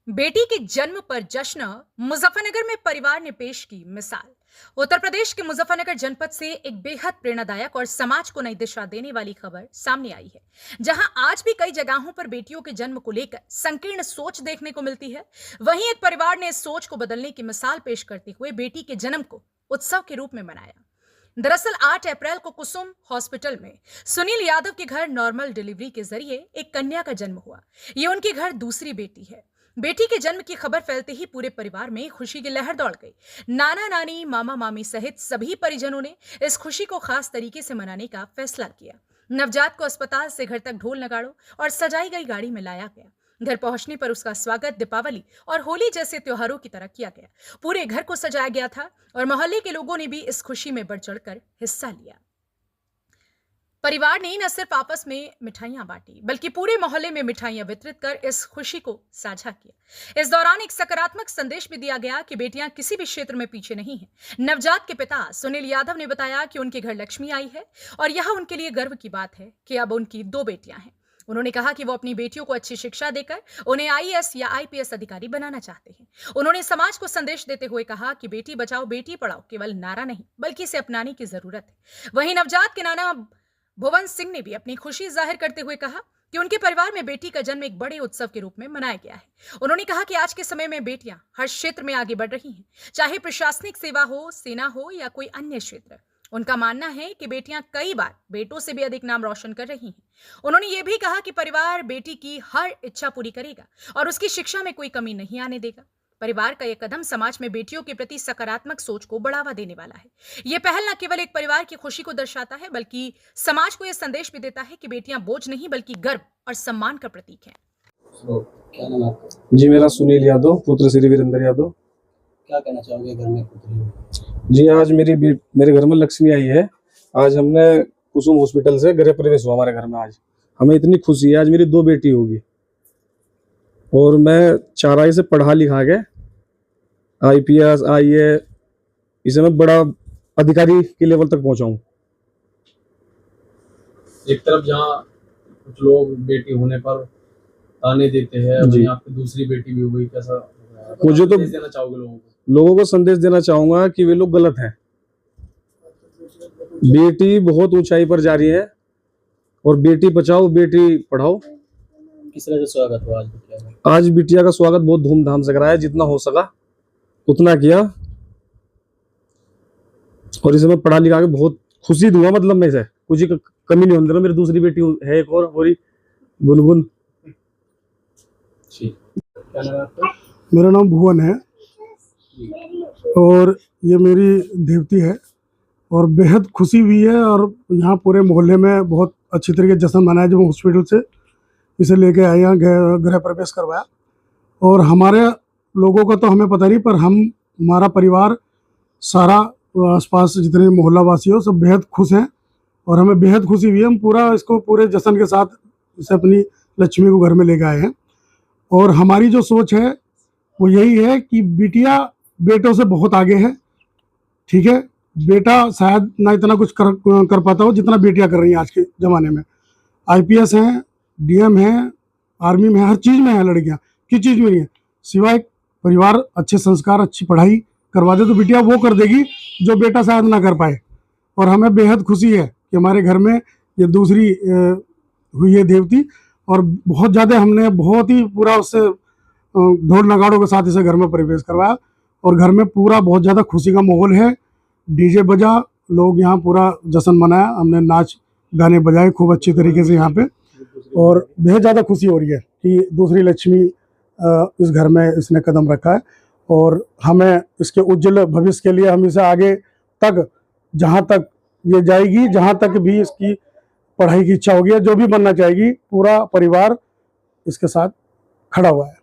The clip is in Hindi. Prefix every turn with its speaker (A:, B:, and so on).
A: बेटी के जन्म पर जश्न। मुजफ्फरनगर में परिवार ने पेश की मिसाल। उत्तर प्रदेश के मुजफ्फरनगर जनपद से एक बेहद प्रेरणादायक और समाज को नई दिशा देने वाली खबर सामने आई है, जहां आज भी कई जगहों पर बेटियों के जन्म को लेकर संकीर्ण सोच देखने को मिलती है। वहीं एक परिवार ने इस सोच को बदलने की मिसाल पेश करते हुए बेटी के जन्म को उत्सव के रूप में मनाया। दरअसल 8 अप्रैल को कुसुम हॉस्पिटल में सुनील यादव के घर नॉर्मल डिलीवरी के जरिए एक कन्या का जन्म हुआ। ये उनके घर दूसरी बेटी है। बेटी के जन्म की खबर फैलते ही पूरे परिवार में खुशी की लहर दौड़ गई। नाना नानी, मामा मामी सहित सभी परिजनों ने इस खुशी को खास तरीके से मनाने का फैसला किया। नवजात को अस्पताल से घर तक ढोल नगाड़ों और सजाई गई गाड़ी में लाया गया। घर पहुंचने पर उसका स्वागत दीपावली और होली जैसे त्योहारों की तरह किया गया। पूरे घर को सजाया गया था और मोहल्ले के लोगों ने भी इस खुशी में बढ़ चढ़कर हिस्सा लिया। परिवार ने न सिर्फ आपस में मिठाइयां बांटी, बल्कि पूरे मोहल्ले में मिठाइयां वितरित कर इस खुशी को साझा किया। इस दौरान एक सकारात्मक संदेश भी दिया गया कि बेटियां किसी भी क्षेत्र में पीछे नहीं हैं। नवजात के पिता सुनील यादव ने बताया कि उनके घर लक्ष्मी आई है और यह उनके लिए गर्व की बात है कि अब उनकी 2 बेटियां हैं। उन्होंने कहा कि वो अपनी बेटियों को अच्छी शिक्षा देकर उन्हें आईएएस या आईपीएस अधिकारी बनाना चाहते हैं। उन्होंने समाज को संदेश देते हुए कहा कि बेटी बचाओ बेटी पढ़ाओ केवल नारा नहीं, बल्कि इसे अपनाने की जरूरत है। वहीं नवजात के नाना भुवन सिंह ने भी अपनी खुशी जाहिर करते हुए कहा कि उनके परिवार में बेटी का जन्म एक बड़े उत्सव के रूप में मनाया गया है। उन्होंने कहा कि आज के समय में बेटियां हर क्षेत्र में आगे बढ़ रही हैं, चाहे प्रशासनिक सेवा हो, सेना हो या कोई अन्य क्षेत्र। उनका मानना है कि बेटियां कई बार बेटों से भी अधिक नाम रोशन कर रही हैं। उन्होंने ये भी कहा कि परिवार बेटी की हर इच्छा पूरी करेगा और उसकी शिक्षा में कोई कमी नहीं आने देगा। परिवार का यह कदम समाज में बेटियों के प्रति सकारात्मक सोच को बढ़ावा देने वाला है। यह पहल न केवल एक परिवार की खुशी को दर्शाता है, बल्कि समाज को यह संदेश भी देता है कि बेटियां बोझ नहीं बल्कि गर्व और सम्मान का प्रतीक हैं।
B: क्या नाम आपका?
C: जी, मेरा सुनील यादव, पुत्र श्री वीरेंद्र यादव।
B: क्या कहना चाहोगे घर में पुत्री हो?
C: जी, आज मेरे घर में लक्ष्मी आई है। आज हमने कुसुम हॉस्पिटल से गृह प्रवेश हुआ हमारे घर में। आज हमें इतनी खुशी है, आज मेरी 2 बेटी होगी और मैं चाराई से पढ़ा लिखा के आईपीएस आईए इसे मैं बड़ा अधिकारी के लेवल तक पहुंचा हूं।
D: एक तरफ जहाँ कुछ लोग बेटी होने पर ताने देते हैं, वहीं आपकी दूसरी बेटी भी हो गई, कैसा
C: मुझे तो
D: देना चाहोगे
C: लोगों को संदेश देना चाहूंगा कि वे लोग गलत हैं। बेटी बहुत ऊंचाई पर जा रही है और बेटी बचाओ बेटी पढ़ाओ।
B: किस तरह से स्वागत हुआ आज बिटिया का?
C: आज बिटिया का स्वागत बहुत धूमधाम से कराया, जितना हो सका उतना किया और इसे मैं पढ़ा लिखा के बहुत खुशी दूंगा। मतलब मैं से कुछ ही कमी नहीं होने दे रहा। मेरी दूसरी बेटी है एक और गुनगुन।
B: क्या नाम है आपका?
E: मेरा नाम भुवन है और ये मेरी देवती है और बेहद खुशी हुई है और यहाँ पूरे मोहल्ले में बहुत अच्छी तरीके से जश्न मनाया। जब हॉस्पिटल से इसे लेके आए, यहाँ गृह प्रवेश करवाया और हमारे लोगों का तो हमें पता नहीं, पर हमारा परिवार सारा आसपास जितने मोहल्ला वासी हो सब बेहद खुश हैं और हमें बेहद खुशी हुई है। हम पूरे जश्न के साथ इसे अपनी लक्ष्मी को घर में लेके आए हैं और हमारी जो सोच है वो यही है कि बिटिया बेटों से बहुत आगे है। ठीक है, बेटा शायद ना इतना कुछ कर पाता हो जितना बेटियां कर रही हैं आज के ज़माने में। आईपीएस हैं, डीएम हैं, आर्मी में है, हर चीज़ में है लड़कियां। किस चीज़ में नहीं है, सिवाय परिवार अच्छे संस्कार अच्छी पढ़ाई करवा दे तो बिटिया वो कर देगी जो बेटा शायद ना कर पाए। और हमें बेहद खुशी है कि हमारे घर में ये दूसरी हुई है देवती और बहुत ज़्यादा हमने बहुत ही पूरा उससे ढोल नगाड़ों के साथ इसे घर में प्रवेश करवाया और घर में पूरा बहुत ज़्यादा खुशी का माहौल है। डीजे बजा, लोग यहाँ पूरा जश्न मनाया, हमने नाच गाने बजाए खूब अच्छी तरीके से यहाँ पे और बेहद ज़्यादा खुशी हो रही है कि दूसरी लक्ष्मी इस घर में इसने कदम रखा है और हमें इसके उज्जवल भविष्य के लिए हम इसे आगे तक जहाँ तक ये जाएगी, जहाँ तक भी इसकी पढ़ाई की इच्छा होगी, जो भी बनना चाहेगी, पूरा परिवार इसके साथ खड़ा हुआ है।